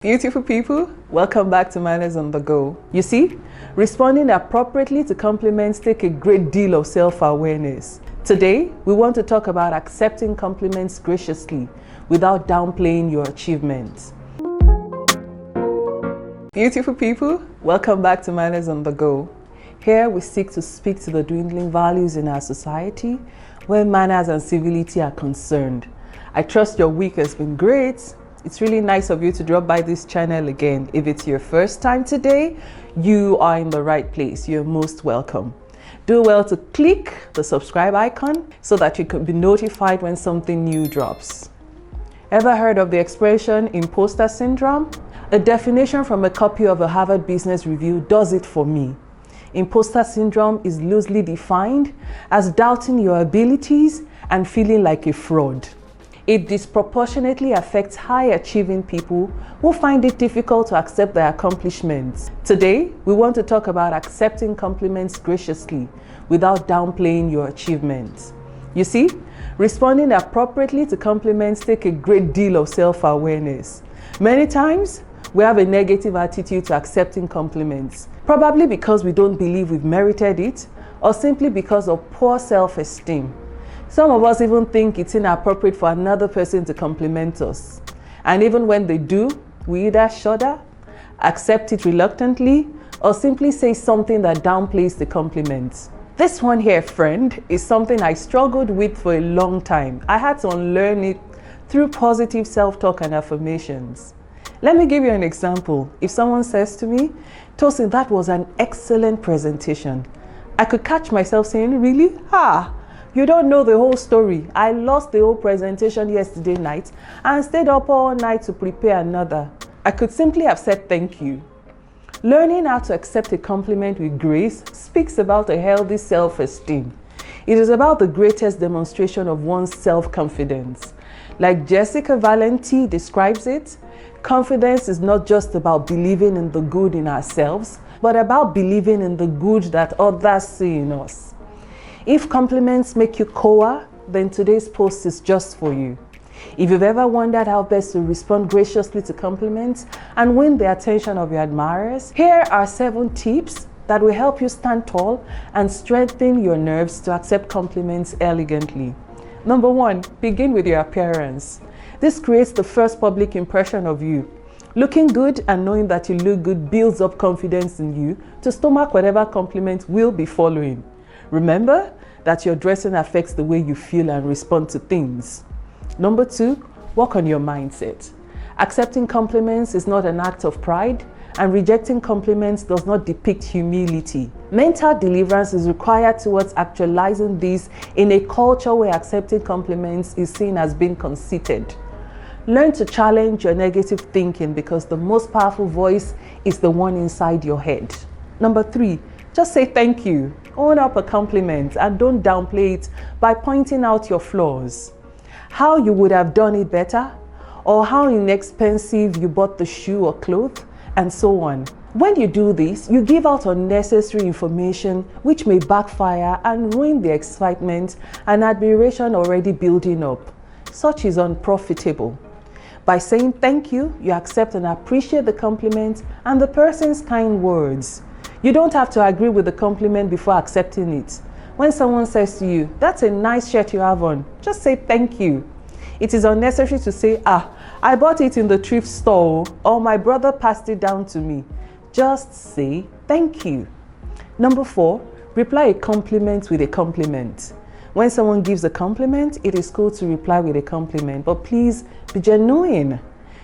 Beautiful people, welcome back to Manners on the Go. You see, responding appropriately to compliments take a great deal of self-awareness. Today, we want to talk about accepting compliments graciously without downplaying your achievements. Beautiful people, welcome back to Manners on the Go. Here we seek to speak to the dwindling values in our society where manners and civility are concerned. I trust your week has been great. It's really nice of you to drop by this channel again. If it's your first time today, you are in the right place. You're most welcome. Do well to click the subscribe icon so that you can be notified when something new drops. Ever heard of the expression Impostor Syndrome? A definition from a copy of a Harvard Business Review does it for me. Impostor Syndrome is loosely defined as doubting your abilities and feeling like a fraud. It disproportionately affects high-achieving people who find it difficult to accept their accomplishments. Today, we want to talk about accepting compliments graciously without downplaying your achievements. You see, responding appropriately to compliments take a great deal of self-awareness. Many times, we have a negative attitude to accepting compliments, probably because we don't believe we've merited it, or simply because of poor self-esteem. Some of us even think it's inappropriate for another person to compliment us. And even when they do, we either shudder, accept it reluctantly, or simply say something that downplays the compliment. This one here, friend, is something I struggled with for a long time. I had to unlearn it through positive self-talk and affirmations. Let me give you an example. If someone says to me, "Tosin, that was an excellent presentation," I could catch myself saying, "Really? You don't know the whole story. I lost the whole presentation yesterday night and stayed up all night to prepare another." I could simply have said thank you. Learning how to accept a compliment with grace speaks about a healthy self-esteem. It is about the greatest demonstration of one's self-confidence. Like Jessica Valenti describes it, confidence is not just about believing in the good in ourselves, but about believing in the good that others see in us. If compliments make you cower, then today's post is just for you. If you've ever wondered how best to respond graciously to compliments and win the attention of your admirers, here are 7 tips that will help you stand tall and strengthen your nerves to accept compliments elegantly. Number 1, begin with your appearance. This creates the first public impression of you. Looking good and knowing that you look good builds up confidence in you to stomach whatever compliment will be following. Remember that your dressing affects the way you feel and respond to things. Number 2, work on your mindset. Accepting compliments is not an act of pride, and rejecting compliments does not depict humility. Mental deliverance is required towards actualizing this in a culture where accepting compliments is seen as being conceited. Learn to challenge your negative thinking because the most powerful voice is the one inside your head. Number 3, just say thank you. Own up a compliment and don't downplay it by pointing out your flaws. How you would have done it better, or how inexpensive you bought the shoe or clothes, and so on. When you do this, you give out unnecessary information which may backfire and ruin the excitement and admiration already building up. Such is unprofitable. By saying thank you, you accept and appreciate the compliment and the person's kind words. You don't have to agree with the compliment before accepting it. When someone says to you, "That's a nice shirt you have on," just say thank you. It is unnecessary to say, "I bought it in the thrift store," or "My brother passed it down to me." Just say thank you. Number 4, reply a compliment with a compliment. When someone gives a compliment, it is cool to reply with a compliment, but please be genuine.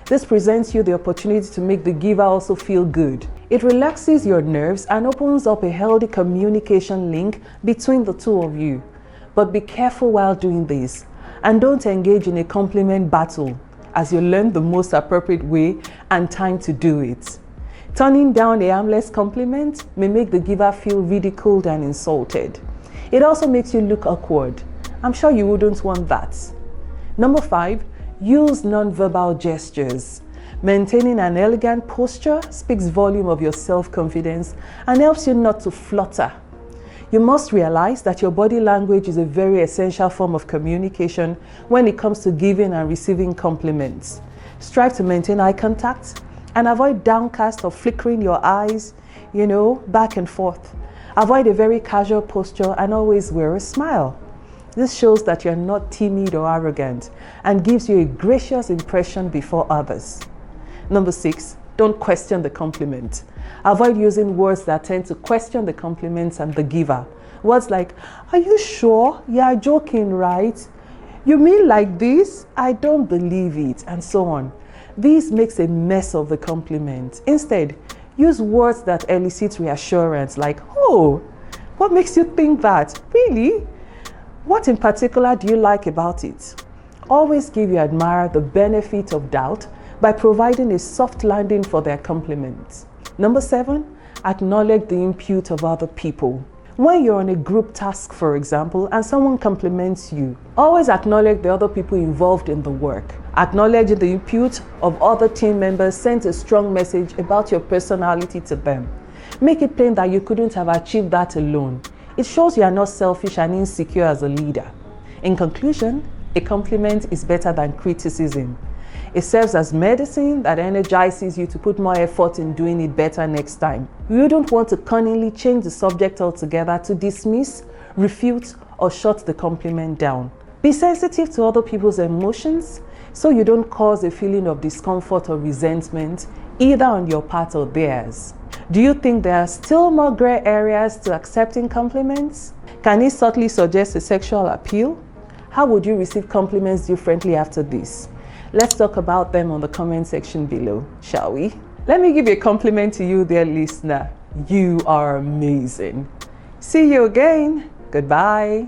This presents you the opportunity to make the giver also feel good. It relaxes your nerves and opens up a healthy communication link between the two of you. But be careful while doing this, and don't engage in a compliment battle, as you learn the most appropriate way and time to do it. Turning down a harmless compliment may make the giver feel ridiculed and insulted. It also makes you look awkward. I'm sure you wouldn't want that. Number 5, use nonverbal gestures. Maintaining an elegant posture speaks volume of your self-confidence and helps you not to flutter. You must realize that your body language is a very essential form of communication when it comes to giving and receiving compliments. Strive to maintain eye contact, And avoid downcast or flickering your eyes, back and forth. Avoid a very casual posture and always wear a smile. This shows that you're not timid or arrogant and gives you a gracious impression before others. Number 6, don't question the compliment. Avoid using words that tend to question the compliments and the giver. Words like, "Are you sure? You're joking, right? You mean like this? I don't believe it," and so on. This makes a mess of the compliment. Instead, use words that elicit reassurance like, "Oh, what makes you think that? Really? What in particular do you like about it?" Always give your admirer the benefit of doubt by providing a soft landing for their compliments. Number 7, acknowledge the input of other people. When you're on a group task, for example, and someone compliments you, always acknowledge the other people involved in the work. Acknowledging the input of other team members sends a strong message about your personality to them. Make it plain that you couldn't have achieved that alone. It shows you are not selfish and insecure as a leader. In conclusion, a compliment is better than criticism. It serves as medicine that energizes you to put more effort in doing it better next time. You wouldn't want to cunningly change the subject altogether to dismiss, refute, or shut the compliment down. Be sensitive to other people's emotions so you don't cause a feeling of discomfort or resentment, either on your part or theirs. Do you think there are still more gray areas to accepting compliments? Can it subtly suggest a sexual appeal? How would you receive compliments differently after this? Let's talk about them on the comment section below, shall we? Let me give a compliment to you, dear listener. You are amazing. See you again. Goodbye.